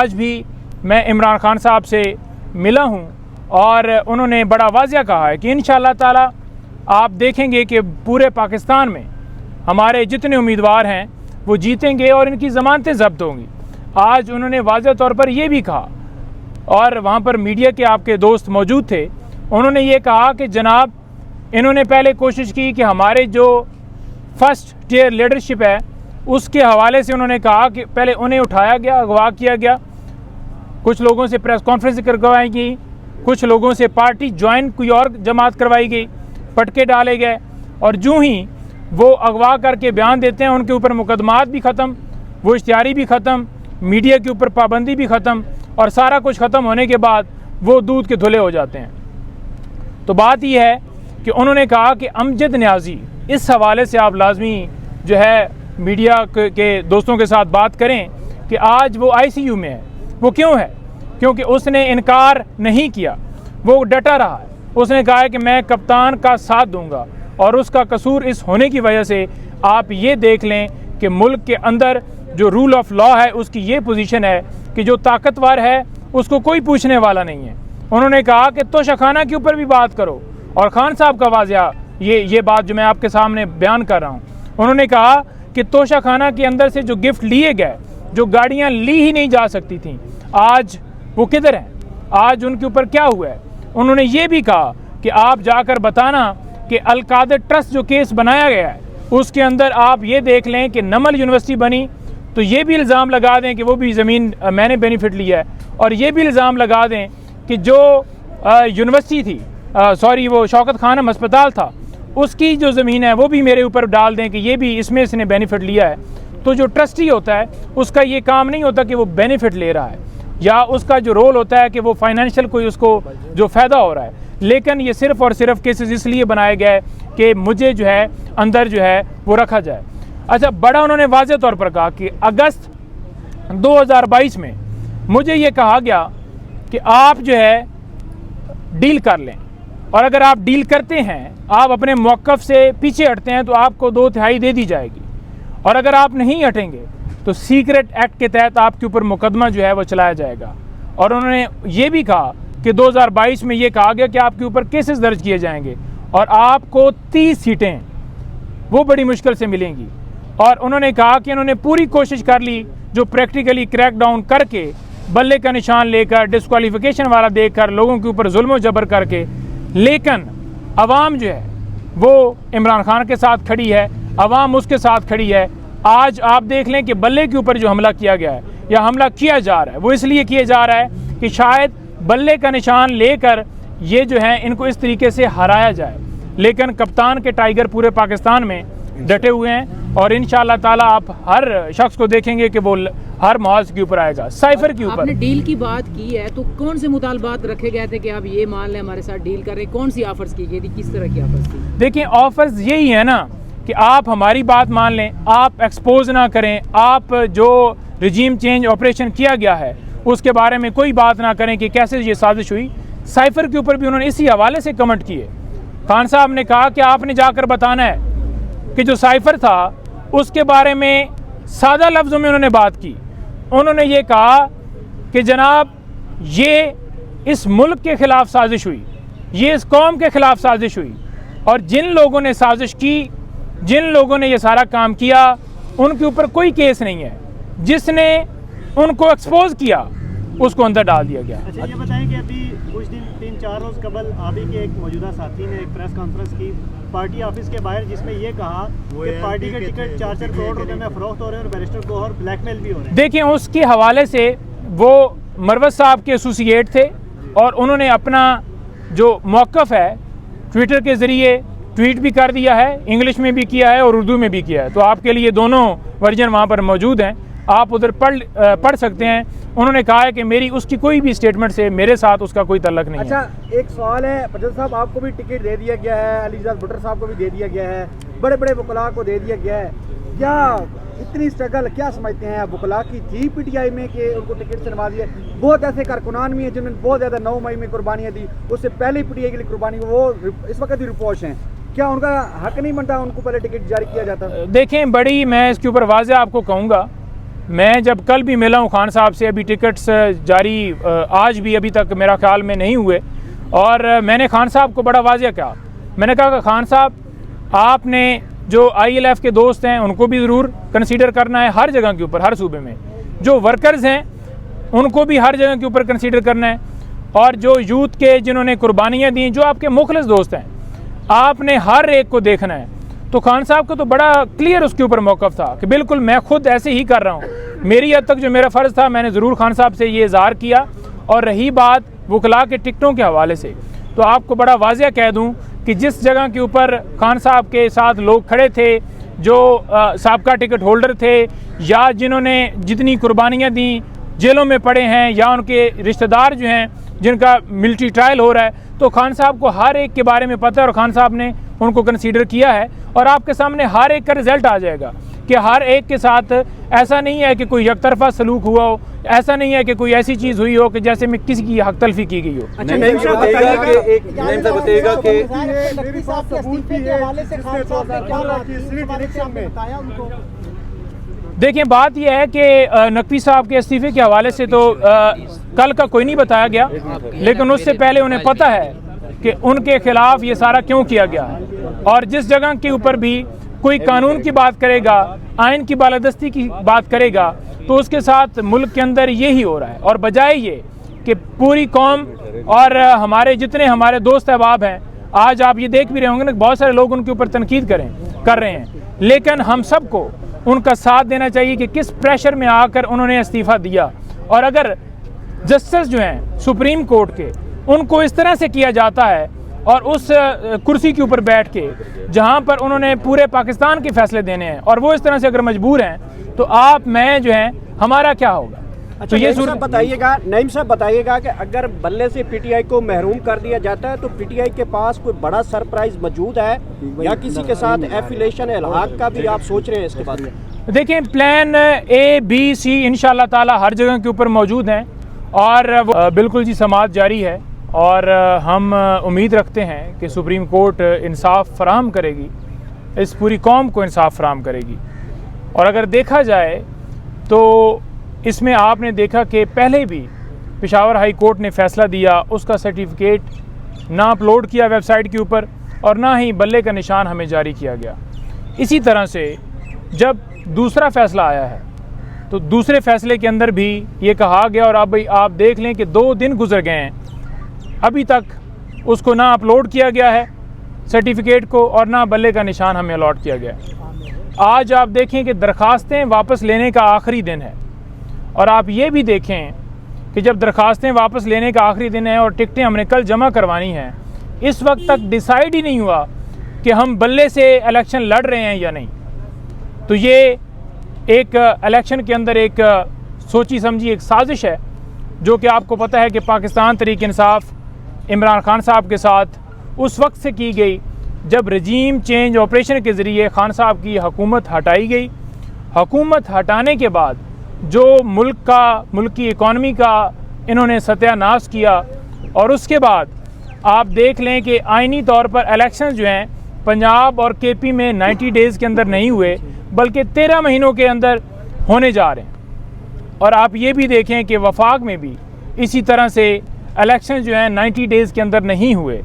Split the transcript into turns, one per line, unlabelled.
आज भी मैं इमरान खान साहब से मिला हूं और उन्होंने बड़ा वाज़िया कहा है कि इंशाअल्लाह ताला आप देखेंगे कि पूरे पाकिस्तान में हमारे जितने उम्मीदवार हैं वो जीतेंगे और इनकी ज़मानतें ज़ब्त होंगी। आज उन्होंने वाज़ह तौर पर यह भी कहा, और वहाँ पर मीडिया के आपके दोस्त मौजूद थे, उन्होंने ये कहा कि जनाब इन्होंने पहले कोशिश की कि हमारे जो फर्स्ट टियर लीडरशिप है उसके हवाले से उन्होंने कहा कि पहले उन्हें उठाया गया, अगवा किया गया, कुछ लोगों से प्रेस कॉन्फ्रेंस करवाई गई, कुछ लोगों से पार्टी ज्वाइन कोई और जमात करवाई गई, पटके डाले गए, और जूँ ही वो अगवा करके बयान देते हैं उनके ऊपर मुकदमात भी ख़त्म, वो इश्तिहारी भी ख़त्म, मीडिया के ऊपर पाबंदी भी ख़त्म, और सारा कुछ ख़त्म होने के बाद वो दूध के धुले हो जाते हैं। तो बात यह है कि उन्होंने कहा कि अमजद न्याजी, इस हवाले से आप लाजमी जो है मीडिया के दोस्तों के साथ बात करें कि आज वो ICU में है। वो क्यों है? क्योंकि उसने इनकार नहीं किया, वो डटा रहा है। उसने कहा है कि मैं कप्तान का साथ दूंगा, और उसका कसूर इस होने की वजह से आप ये देख लें कि मुल्क के अंदर जो रूल ऑफ लॉ है उसकी ये पोजीशन है कि जो ताकतवर है उसको कोई पूछने वाला नहीं है। उन्होंने कहा कि तोशाखाना के ऊपर भी बात करो, और खान साहब का वाज़िया ये बात जो मैं आपके सामने बयान कर रहा हूँ, उन्होंने कहा कि तोशाखाना के अंदर से जो गिफ्ट लिए गए, जो गाड़ियाँ ली ही नहीं जा सकती थीं, आज वो किधर हैं, आज उनके ऊपर क्या हुआ है। उन्होंने ये भी कहा कि आप जाकर बताना कि अल-कादर ट्रस्ट जो केस बनाया गया है उसके अंदर आप ये देख लें कि नमल यूनिवर्सिटी बनी, तो ये भी इल्ज़ाम लगा दें कि वो भी ज़मीन मैंने बेनिफिट लिया है, और ये भी इल्ज़ाम लगा दें कि जो यूनिवर्सिटी थी, सॉरी वो शौकत खानम अस्पताल था, उसकी जो ज़मीन है वो भी मेरे ऊपर डाल दें कि ये भी इसमें इसने बेनिफिट लिया है। तो जो ट्रस्टी होता है उसका ये काम नहीं होता कि वो बेनिफिट ले रहा है, या उसका जो रोल होता है कि वो फाइनेंशियल कोई उसको जो फ़ायदा हो रहा है, लेकिन ये सिर्फ़ और सिर्फ केसेस इसलिए बनाए गए कि मुझे जो है अंदर जो है वो रखा जाए। अच्छा, बड़ा उन्होंने वाज़े तौर पर कहा कि अगस्त 2022 में मुझे ये कहा गया कि आप जो है डील कर लें, और अगर आप डील करते हैं, आप अपने मौक़िफ़ से पीछे हटते हैं तो आपको 2/3 दे दी जाएगी, और अगर आप नहीं हटेंगे तो सीक्रेट एक्ट के तहत आपके ऊपर मुकदमा जो है वो चलाया जाएगा। और उन्होंने ये भी कहा कि 2022 में ये कहा गया कि आपके ऊपर केसेस दर्ज किए जाएंगे और आपको 30 सीटें वो बड़ी मुश्किल से मिलेंगी। और उन्होंने कहा कि उन्होंने पूरी कोशिश कर ली जो प्रैक्टिकली क्रैकडाउन करके, बल्ले का निशान लेकर, डिस्क्वालिफिकेशन वाला देकर, लोगों के ऊपर जुल्म जबर करके, लेकिन अवाम जो है वो इमरान खान के साथ खड़ी है, अवाम उसके साथ खड़ी है। आज आप देख लें कि बल्ले के ऊपर जो हमला किया गया है या हमला किया जा रहा है वो इसलिए किया जा रहा है कि शायद बल्ले का निशान लेकर ये जो है इनको इस तरीके से हराया जाए, लेकिन कप्तान के टाइगर पूरे पाकिस्तान में डटे हुए हैं, और इंशाअल्लाह ताला आप हर शख्स को देखेंगे कि वो हर मुआवजे के ऊपर आएगा। साइफर के ऊपर
आपने डील की बात की है, तो कौन से मुतालबात रखे गए थे कि आप ये मान लें हमारे साथ डील कर रहे हैं? कौन सी ऑफर्स की गई थी, किस तरह की ऑफर्स थी?
देखिए, ऑफर्स यही है ना कि आप हमारी बात मान लें, आप एक्सपोज ना करें, आप जो रिजीम चेंज ऑपरेशन किया गया है उसके बारे में कोई बात ना करें कि कैसे ये साजिश हुई। साइफर के ऊपर भी उन्होंने इसी हवाले से कमेंट किए। खान साहब ने कहा कि आपने जाकर बताना है कि जो साइफर था उसके बारे में सादा लफ्ज़ों में उन्होंने बात की। उन्होंने ये कहा कि जनाब ये इस मुल्क के ख़िलाफ़ साजिश हुई, ये इस कौम के ख़िलाफ़ साजिश हुई, और जिन लोगों ने साजिश की, जिन लोगों ने ये सारा काम किया, उनके ऊपर कोई केस नहीं है। जिसने उनको एक्सपोज किया उसको अंदर डाल दिया गया।
अच्छा, ये बताएं कि अभी कुछ दिन 3-4 रोज़ कबल आप ही के एक मौजूदा साथी ने एक प्रेस कॉन्फ्रेंस की पार्टी ऑफिस के बाहर, जिसमें ये कहा कि पार्टी के टिकट 4-4 करोड़ रुपए में फ़रोख्त हो रहे हैं और बैरिस्टर गौहर ब्लैकमेल भी हो रहे हैं।
देखिए, उसके हवाले से वो मरवत साहब के एसोसिएट थे, और उन्होंने अपना जो मौक़िफ़ है ट्विटर के ज़रिए ट्वीट भी कर दिया है, इंग्लिश में भी किया है और उर्दू में भी किया है। तो आपके लिए दोनों वर्जन वहाँ पर मौजूद हैं, आप उधर पढ़ सकते हैं। उन्होंने कहा है कि मेरी उसकी कोई भी स्टेटमेंट से मेरे साथ उसका कोई तल्लक नहीं है।
अच्छा, एक सवाल है, पटेल साहब आपको भी टिकट दे दिया गया है, अलीजाद भुट्टर साहब को भी दे दिया गया है, बड़े बड़े वकला को दे दिया गया है, क्या इतनी स्ट्रगल क्या समझते हैं आप वकला की थी पीटीआई में कि उनको टिकट से नवा दिया? बहुत ऐसे कारकुनान भी हैं जिन्होंने बहुत ज़्यादा 9 मई में कुर्बानियाँ दी, उससे पहले पीटीआई के लिए कुर्बानी, वो इस वक्त भी रिपोर्ट हैं, क्या उनका हक नहीं बनता उनको पहले टिकट जारी किया जाता?
देखें, बड़ी मैं इसके ऊपर वाज़ह आपको कहूँगा, मैं जब कल भी मिला हूँ खान साहब से, अभी टिकट्स जारी आज भी अभी तक मेरा ख्याल में नहीं हुए, और मैंने खान साहब को बड़ा वाज़ेह कहा। मैंने कहा कि खान साहब, आपने जो ILF के दोस्त हैं उनको भी ज़रूर कंसीडर करना है हर जगह के ऊपर, हर सूबे में। जो वर्कर्स हैं उनको भी हर जगह के ऊपर कंसीडर करना है, और जो यूथ के जिन्होंने कुर्बानियाँ दी, जो आपके मुखलिस दोस्त हैं, आपने हर एक को देखना है। तो खान साहब को तो बड़ा क्लियर उसके ऊपर मौक़िफ़ था कि बिल्कुल मैं खुद ऐसे ही कर रहा हूँ। मेरी हद तक जो मेरा फ़र्ज़ था मैंने ज़रूर खान साहब से ये इज़हार किया। और रही बात वकला के टिकटों के हवाले से, तो आपको बड़ा वाज़ेह कह दूँ कि जिस जगह के ऊपर खान साहब के साथ लोग खड़े थे, जो साबका टिकट होल्डर थे, या जिन्होंने जितनी कुर्बानियाँ दी, जेलों में पड़े हैं, या उनके रिश्तेदार जो हैं जिनका मिलिट्री ट्रायल हो रहा है, तो खान साहब को हर एक के बारे में पता है और खान साहब ने उनको कंसीडर किया है। और आपके सामने हर एक का रिज़ल्ट आ जाएगा कि हर एक के साथ ऐसा नहीं है कि कोई यकतरफा सलूक हुआ हो, ऐसा नहीं है कि कोई ऐसी चीज़ हुई हो कि जैसे में किसी की हक तलफी की गई हो।
अच्छा, नईम साहब बताइएगा कि
देखिए, बात यह है कि नकवी साहब के इस्तीफ़े के हवाले से तो कल का कोई नहीं बताया गया, लेकिन उससे पहले उन्हें पता है कि उनके खिलाफ ये सारा क्यों किया गया है। और जिस जगह के ऊपर भी कोई कानून की बात करेगा, आइन की बालादस्ती की बात करेगा, तो उसके साथ मुल्क के अंदर यही हो रहा है। और बजाय ये कि पूरी कौम और हमारे जितने हमारे दोस्त अहबाब हैं, आज आप ये देख भी रहे होंगे ना, बहुत सारे लोग उनके ऊपर तनकीद कर रहे हैं, लेकिन हम सबको उनका साथ देना चाहिए कि किस प्रेशर में आकर उन्होंने इस्तीफ़ा दिया। और अगर जस्टिस जो हैं सुप्रीम कोर्ट के, उनको इस तरह से किया जाता है और उस कुर्सी के ऊपर बैठ के जहां पर उन्होंने पूरे पाकिस्तान के फैसले देने हैं, और वो इस तरह से अगर मजबूर हैं, तो आप मैं जो हैं हमारा क्या होगा।
अच्छा, तो ये नईम साहब बताइएगा कि अगर बल्ले से PTI को महरूम कर दिया जाता है तो PTI के पास कोई बड़ा सरप्राइज मौजूद है या किसी के साथ एफिलेशन इल्हाक का भी आप सोच रहे हैं इसके बारे में?
देखिए, प्लान A, B, C इंशाअल्लाह ताला हर जगह के ऊपर मौजूद हैं, और बिल्कुल जी समाअत जारी है। और हम उम्मीद रखते हैं कि सुप्रीम कोर्ट इंसाफ फराहम करेगी, इस पूरी कौम को इंसाफ फराहम करेगी। और अगर देखा जाए तो इसमें आपने देखा कि पहले भी पेशावर हाई कोर्ट ने फ़ैसला दिया, उसका सर्टिफिकेट ना अपलोड किया वेबसाइट के ऊपर, और ना ही बल्ले का निशान हमें जारी किया गया। इसी तरह से जब दूसरा फ़ैसला आया है, तो दूसरे फ़ैसले के अंदर भी ये कहा गया, और अब आप देख लें कि 2 दिन गुजर गए हैं, अभी तक उसको ना अपलोड किया गया है सर्टिफिकेट को, और ना बल्ले का निशान हमें अलॉट किया गया है। आज आप देखें कि दरख्वास्तें वापस लेने का आखिरी दिन है, और आप ये भी देखें कि जब दरख्वास्तें वापस लेने का आखिरी दिन है और टिकटें हमने कल जमा करवानी हैं, इस वक्त तक डिसाइड ही नहीं हुआ कि हम बल्ले से इलेक्शन लड़ रहे हैं या नहीं। तो ये एक इलेक्शन के अंदर एक सोची समझी एक साजिश है, जो कि आपको पता है कि पाकिस्तान तहरीक इंसाफ इमरान खान साहब के साथ उस वक्त से की गई जब रजीम चेंज ऑपरेशन के ज़रिए खान साहब की हुकूमत हटाई गई। हुकूमत हटाने के बाद जो मुल्क की इकॉनमी का इन्होंने सत्यानाश किया, और उसके बाद आप देख लें कि आइनी तौर पर इलेक्शन जो हैं पंजाब और KP में 90 डेज़ के अंदर नहीं हुए, बल्कि 13 महीनों के अंदर होने जा रहे हैं। और आप ये भी देखें कि वफाक में भी इसी तरह से इलेक्शन जो हैं 90 डेज़ के अंदर नहीं हुए।